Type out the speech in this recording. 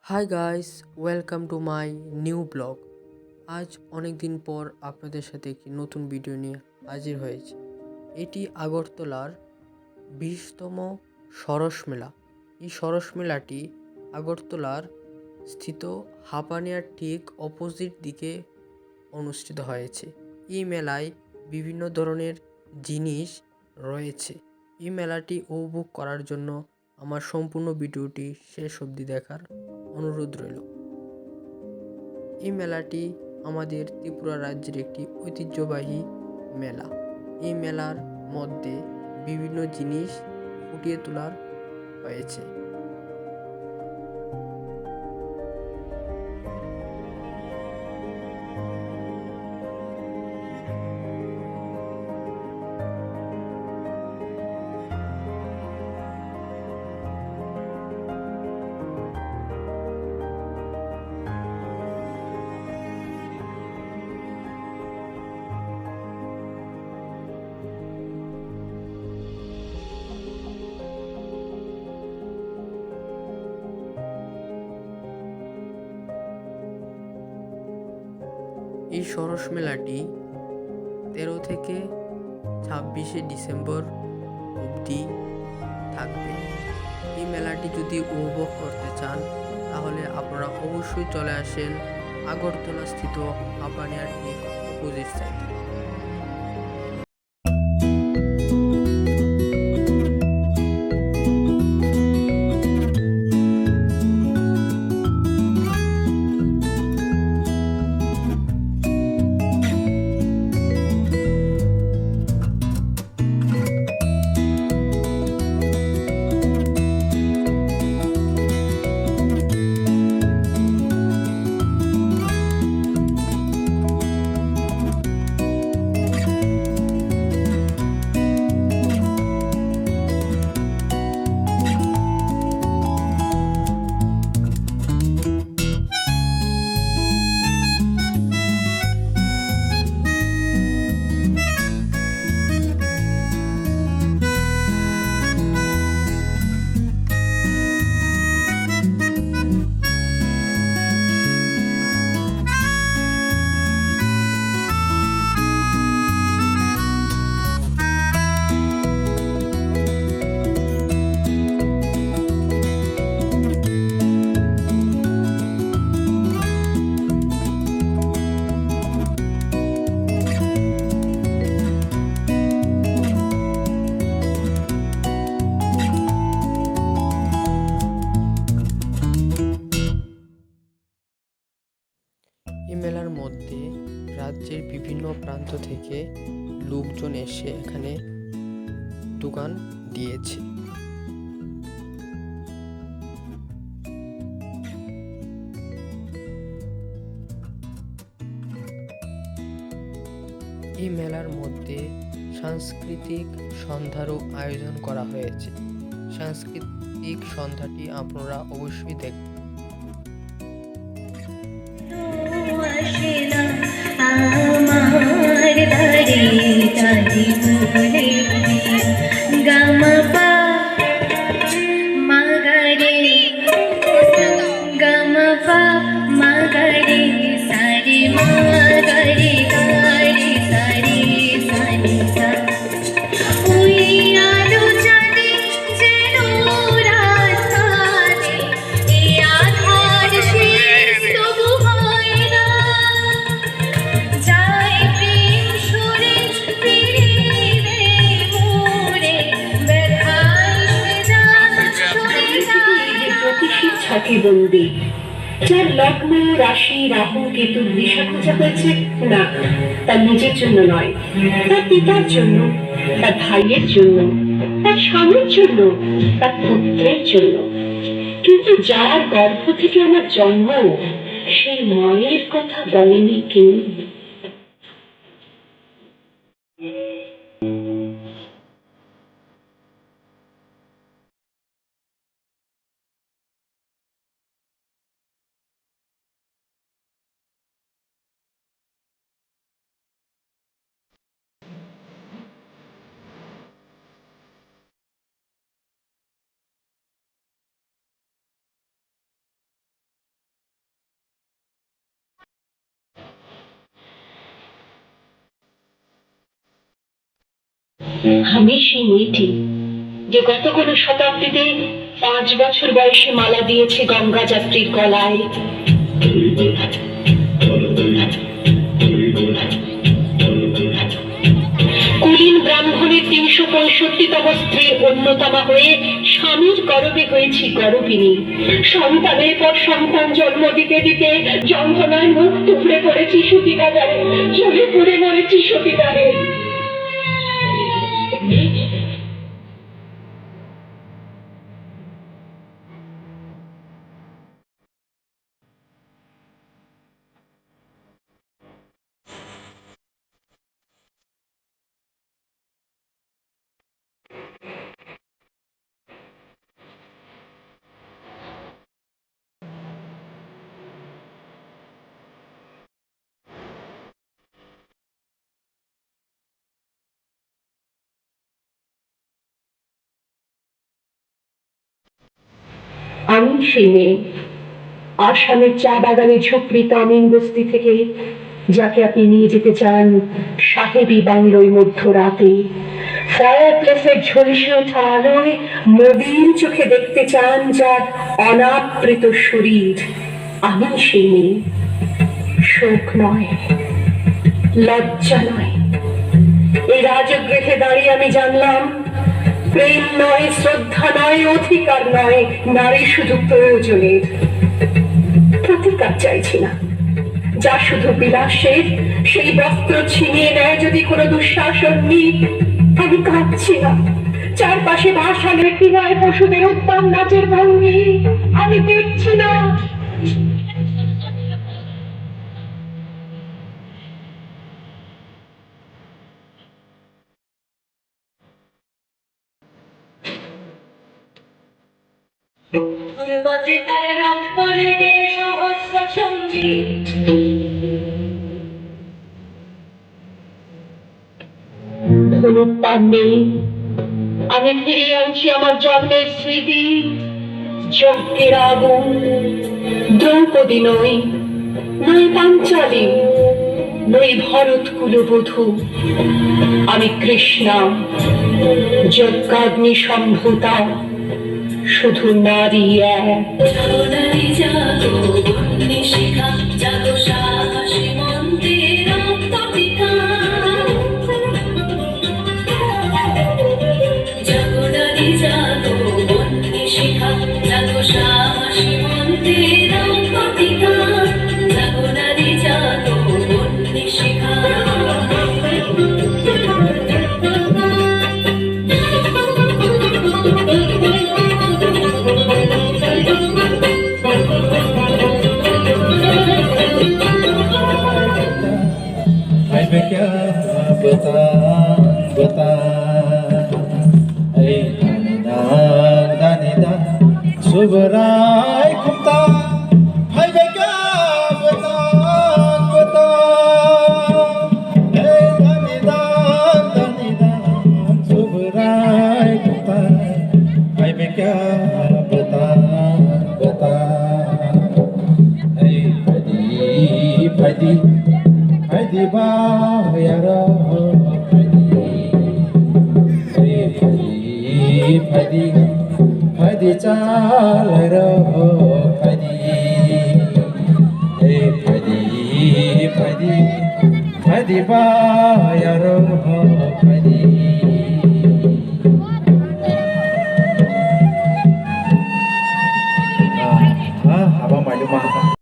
Hi guys, welcome to my new blog. আজ অনেক দিন পর আপনাদের সাথে একটি নতুন ভিডিও নিয়ে হাজির হয়েছি। এটি আগরতলার 20তম সরস মেলা। এই সরস মেলাটি আগরতলার স্থিত হাপানিয়ার ঠিক অপোজিট দিকে অনুষ্ঠিত হয়েছে। এই মেলায় বিভিন্ন ধরনের জিনিস রয়েছে। এই মেলাটি উপভোগ করার জন্য আমার সম্পূর্ণ ভিডিওটি শেষ অবধি দেখার অনুরোধ রইল। এই মেলাটি আমাদের ত্রিপুরা রাজ্যের একটি ঐতিহ্যবাহী মেলা। এই মেলার মধ্যে বিভিন্ন জিনিস ফুটিয়ে তোলা হয়েছে। এই সরস মেলাটি 13 থেকে 26শে ডিসেম্বর অবধি থাকবে। এই মেলাটি যদি উপভোগ করতে চান তাহলে আপনারা অবশ্যই চলে আসেন আগরতলা স্থিত হাপানিয়ার ঠিক অপোজিট সাইডে। এই মেলার মধ্যে রাজ্যের বিভিন্ন প্রান্ত থেকে লোকজন এসে এখানে দোকান দিয়েছে। এই মেলার মধ্যে সাংস্কৃতিক সন্ধ্যারও আয়োজন করা হয়েছে। সাংস্কৃতিক সন্ধ্যাটি আপনারা অবশ্যই দেখবেন। বন্দী যার লগ্ন রাশি রাহু কেতুর দিশা খোঁজা হয়েছে না, তার নিজের জন্য নয়, তার পিতার জন্য, তার ভাইয়ের জন্য, তার স্বামীর জন্য, তার পুত্রের জন্য। কিন্তু যার গর্ভ থেকে আমার জন্ম, সেই মায়ের কথা বলেনি কেউ। আমি সেই মেয়েটি যে গত কোনো শতাব্দীতে 5 বছর বয়সে মালা দিয়েছে গঙ্গা যাত্রীর গলায়। কুলীন ব্রাহ্মণের 365তম স্ত্রীর অন্যতমা হয়ে স্বামীর গর্ভে হয়েছি গর্ভিণী। সন্তানের পর সন্তান জন্ম দিতে দিতে যন্ত্রণায় মুখ টুকরে পড়েছি সতীদারে, চলে পড়ে মরেছি সতীদারে। আমি সেই মেয়ে, আসামের চা বাগানের ঝুপড়ি তামিন বস্তি থেকে, যাকে আপনি নিয়ে যেতে চান সাহেবী বাংলোয় মধ্যরাতে। ফায়ার প্লেসের ঝলসে ওঠা আলোয় নদীর চোখে দেখতে চান যার অনাবৃত শরীর। আমি সেই মেয়ে, শোক নয়, লজ্জা নয়। এই রাজগৃহে দাঁড়িয়ে আমি জানলাম প্রেম নয়, শ্রদ্ধা নয়, অধিকার নয়, নারী শুধু প্রয়োজনের। প্রতিকার চাইছি না, যা শুধু বিলাসের। সেই বস্ত্র ছিনিয়ে নেয় যদি কোনো দুঃশাসন নিক, আমি কাঁদছি না। চারপাশে ভাসানের ক্রীড়ায় পশুদের উত্তম নাচের ভঙ্গি, আমি দেখছি না। আমি ফিরিয়ে আনছি আমার জন্মের স্মৃতি, যজ্ঞের আগুন। দ্রৌপদী নই, নই পাঞ্চালী, নই ভরত কুলবধূ। আমি কৃষ্ণা, যজ্ঞাগ্নি সম্ভূতা, শুধু নারী এক। Subrai kumta hai ve kya bata bata hey dani dan subrai kumta hai ve kya bata bata hey phadi ba yara phadi phadi chalai raho phadi hey phadi ba yaro phadi abang malu mah